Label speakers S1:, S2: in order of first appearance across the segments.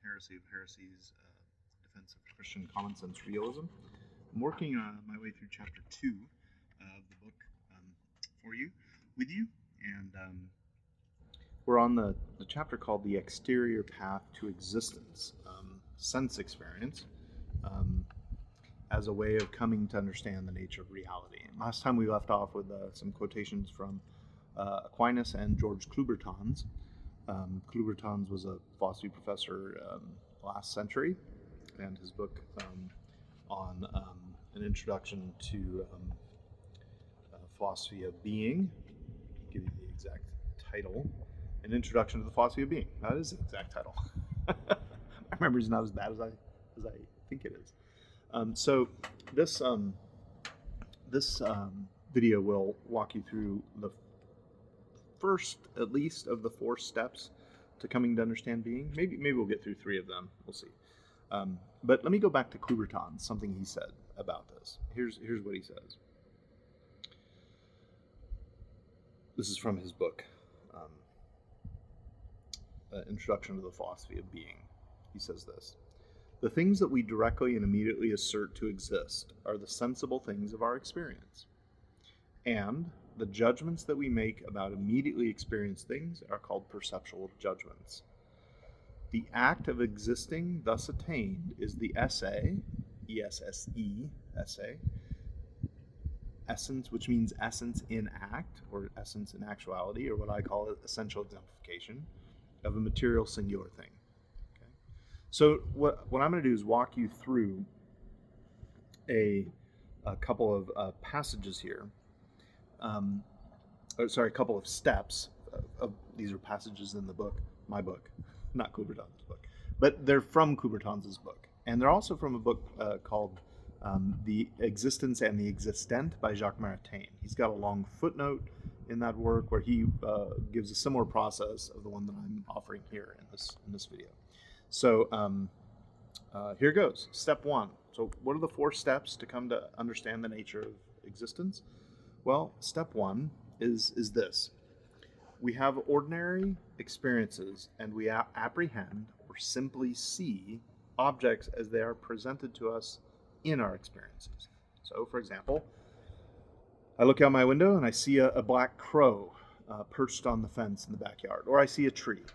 S1: Heresy of Heresies, Defense of Christian Common Sense Realism. I'm working my way through chapter 2 of the book with you, and we're on the chapter called The Exterior Path to Existence, sense experience, as a way of coming to understand the nature of reality. And last time we left off with some quotations from Aquinas and George Klubertans. Klubertans was a philosophy professor last century, and his book on an introduction to philosophy of being. I'll give you the exact title. An Introduction to the Philosophy of Being. That is the exact title. My memory's not as bad as I think it is. So this video will walk you through the first, at least, of the 4 steps to coming to understand being. Maybe we'll get through 3 of them. We'll see. But let me go back to Klubertans, something he said about this. Here's what he says. This is from his book, Introduction to the Philosophy of Being. He says this: "The things that we directly and immediately assert to exist are the sensible things of our experience. And the judgments that we make about immediately experienced things are called perceptual judgments. The act of existing thus attained is the esse, E-S-S-E, esse, essence, which means essence in act, or essence in actuality, or what I call essential exemplification, of a material singular thing." Okay? So what I'm going to do is walk you through a couple of passages here. A couple of steps. These are passages in the book, my book, not Klubertans' book, but they're from Klubertans' book, and they're also from a book called The Existence and the Existent by Jacques Maritain. He's got a long footnote in that work where he gives a similar process of the one that I'm offering here in this video. So here goes. Step 1. So what are the 4 steps to come to understand the nature of existence? Well, step 1 is this. We have ordinary experiences, and we apprehend or simply see objects as they are presented to us in our experiences. So, for example, I look out my window and I see a black crow perched on the fence in the backyard, or I see a tree.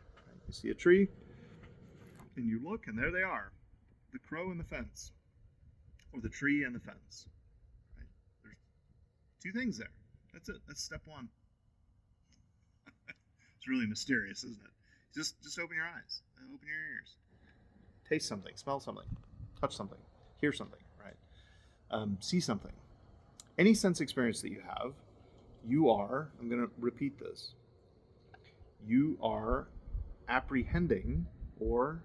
S1: You see a tree, and you look, and there they are, the crow and the fence, or the tree and the fence. Right? There's 2 things there. That's it. That's step 1. It's really mysterious, isn't it? Just open your eyes, open your ears, taste something, smell something, touch something, hear something, right? See something. Any sense experience that you have, you are, I'm going to repeat this, you are apprehending, or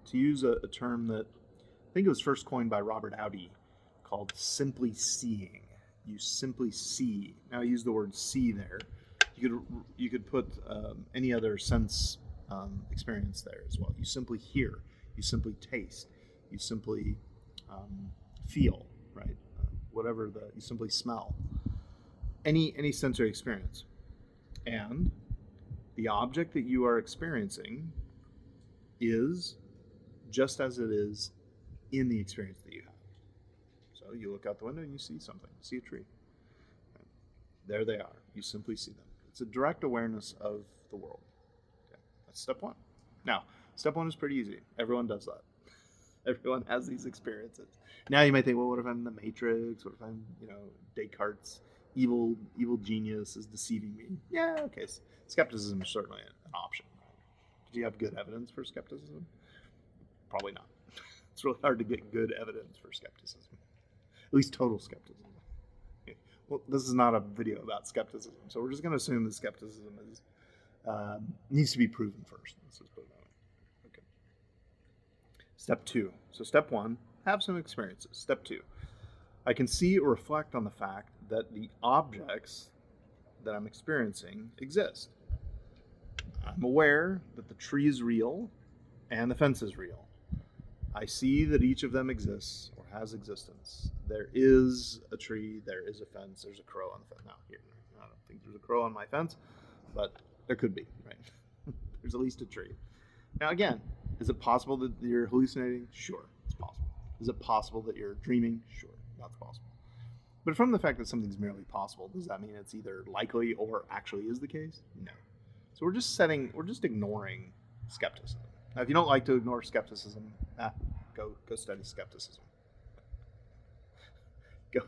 S1: to use a term that I think it was first coined by Robert Audi, called simply seeing. You simply see. Now I use the word see there. You could put any other sense experience there as well. You simply hear. You simply taste. You simply feel, right? You simply smell. Any sensory experience. And the object that you are experiencing is just as it is in the experience that you have. So you look out the window and you see something. You see a tree. Right? There they are. You simply see them. It's a direct awareness of the world. Okay. That's step 1. Now, step 1 is pretty easy. Everyone does that. Everyone has these experiences. Now you might think, well, what if I'm in the Matrix? What if I'm, Descartes' evil genius is deceiving me? Yeah, okay. Skepticism is certainly an option. Do you have good evidence for skepticism? Probably not. It's really hard to get good evidence for skepticism. At least total skepticism. Okay. Well, this is not a video about skepticism, so we're just going to assume that skepticism needs to be proven first. Let's just put it that way. Okay. Step 2. So step 1, have some experiences. Step 2, I can see or reflect on the fact that the objects that I'm experiencing exist. I'm aware that the tree is real and the fence is real. I see that each of them exists or has existence. There is a tree, there is a fence, there's a crow on the fence. Now, here, I don't think there's a crow on my fence, but there could be, right? There's at least a tree. Now, again, Is it possible that you're hallucinating? Sure, it's possible. Is it possible that you're dreaming? Sure, that's possible. But from the fact that something's merely possible, does that mean it's either likely or actually is the case? No. So we're just ignoring skepticism. Now, if you don't like to ignore skepticism, go study skepticism. Go.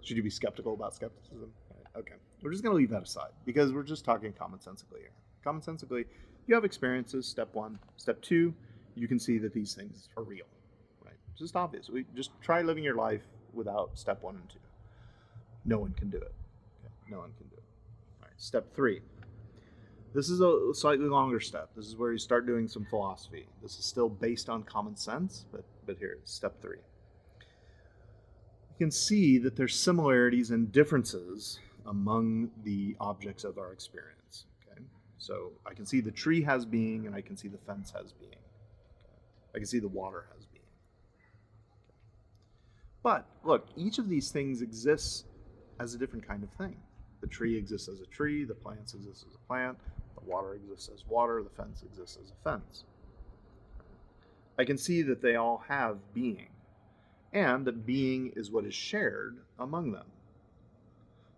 S1: Should you be skeptical about skepticism? Right, okay. We're just going to leave that aside because we're just talking commonsensically here. Commonsensically, you have experiences, step one. Step two, you can see that these things are real. Right? Just obvious. We just try living your life without step one and two. No one can do it. Okay? No one can do it. All right. Step three. This is a slightly longer step. This is where you start doing some philosophy. This is still based on common sense, but here, step three. You can see that there's similarities and differences among the objects of our experience. Okay? So I can see the tree has being, and I can see the fence has being. I can see the water has being. But look, each of these things exists as a different kind of thing. The tree exists as a tree, the plants exist as a plant, the water exists as water, the fence exists as a fence. I can see that they all have being, and that being is what is shared among them.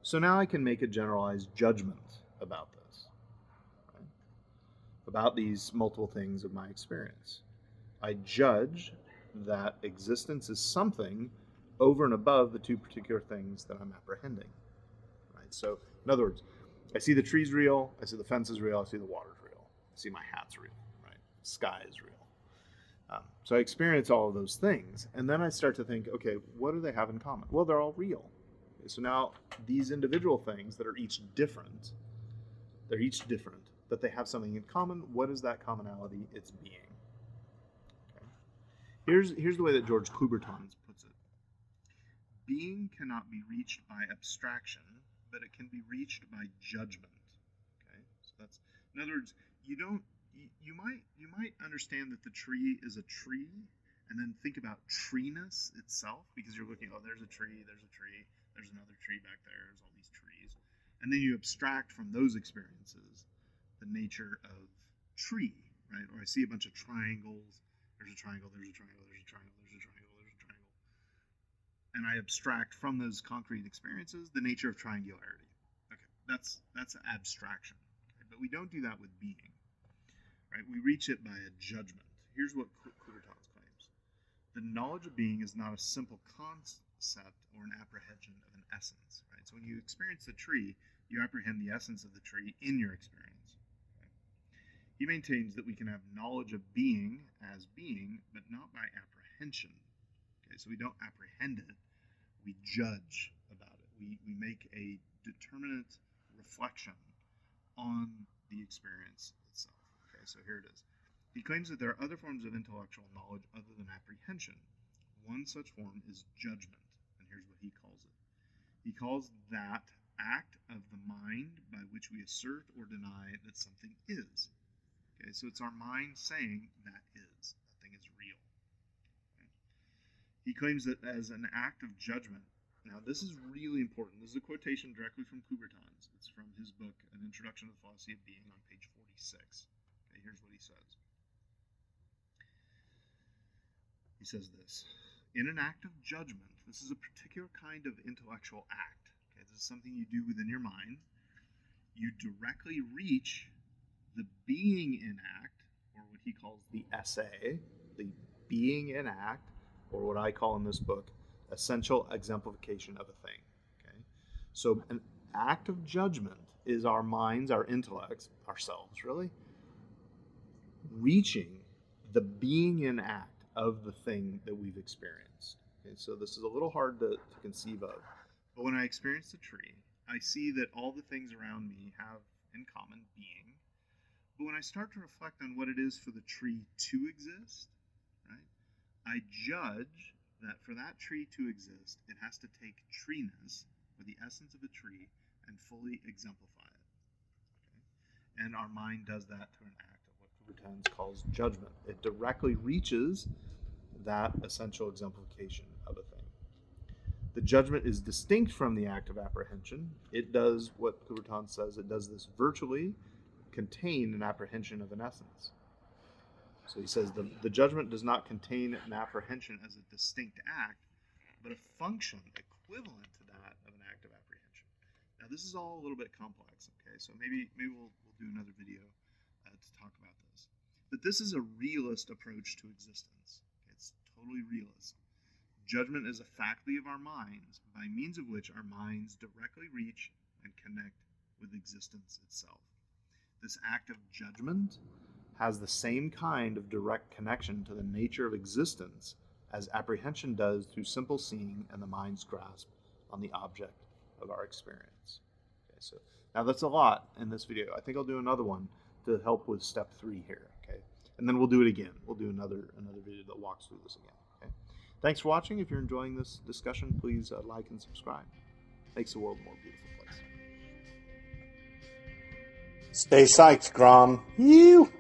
S1: So now I can make a generalized judgment about this, right? About these multiple things of my experience. I judge that existence is something over and above the two particular things that I'm apprehending. Right? So, in other words, I see the tree's real, I see the fence is real, I see the water's real, I see my hat's real, right? The sky is real. So I experience all of those things, and then I start to think, okay, what do they have in common? Well, they're all real. Okay, so now these individual things that are each different, but they have something in common. What is that commonality? It's being. Okay. Here's the way that George Coubertin puts it. Being cannot be reached by abstraction, but it can be reached by judgment. Okay, so that's, in other words, you might understand that the tree is a tree, and then think about treeness itself, because you're looking, oh, there's a tree, there's another tree back there, there's all these trees, and then you abstract from those experiences the nature of tree, right? Or I see a bunch of triangles. There's a triangle, there's a triangle, there's a triangle, there's a triangle, there's a triangle. And I abstract from those concrete experiences the nature of triangularity. Okay, that's abstraction. Okay? But we don't do that with being, right? We reach it by a judgment. Here's what Coubertin claims. The knowledge of being is not a simple concept or an apprehension of an essence, right? So when you experience the tree, you apprehend the essence of the tree in your experience. He maintains that we can have knowledge of being as being, but not by apprehension. Okay, so we don't apprehend it, we judge about it. We make a determinate reflection on the experience itself. Okay, so here it is. He claims that there are other forms of intellectual knowledge other than apprehension. One such form is judgment, and here's what he calls it. He calls that act of the mind by which we assert or deny that something is. Okay, so it's our mind saying that thing is real. Okay? He claims that as an act of judgment. Now, this is really important. This is a quotation directly from Coubertin's. It's from his book, An Introduction to the Philosophy of Being, on page 46. Okay, here's what he says. He says this. In an act of judgment, this is a particular kind of intellectual act. Okay, this is something you do within your mind. You directly reach the being in act, or what he calls the essay, the being in act, or what I call in this book, essential exemplification of a thing. Okay, so an act of judgment is our minds, our intellects, ourselves really, reaching the being in act of the thing that we've experienced. Okay, so this is a little hard to conceive of, but when I experience the tree, I see that all the things around me have in common being. But when I start to reflect on what it is for the tree to exist, right, I judge that for that tree to exist, it has to take treeness, or the essence of a tree, and fully exemplify it. Okay? And our mind does that through an act of what Coubertin calls judgment. It directly reaches that essential exemplification of a thing. The judgment is distinct from the act of apprehension. It does what Coubertin says, it does this virtually, contain an apprehension of an essence. So he says the judgment does not contain an apprehension as a distinct act, but a function equivalent to that of an act of apprehension. Now this is all a little bit complex, okay? So maybe we'll do another video to talk about this. But this is a realist approach to existence. It's totally realist. Judgment is a faculty of our minds by means of which our minds directly reach and connect with existence itself. This act of judgment has the same kind of direct connection to the nature of existence as apprehension does through simple seeing and the mind's grasp on the object of our experience. Okay, so now that's a lot in this video. I think I'll do another one to help with step 3 here, okay? And then we'll do it again. We'll do another video that walks through this again, okay? Thanks for watching. If you're enjoying this discussion, please like and subscribe. Makes the world a more beautiful place.
S2: Stay psyched, Grom. You.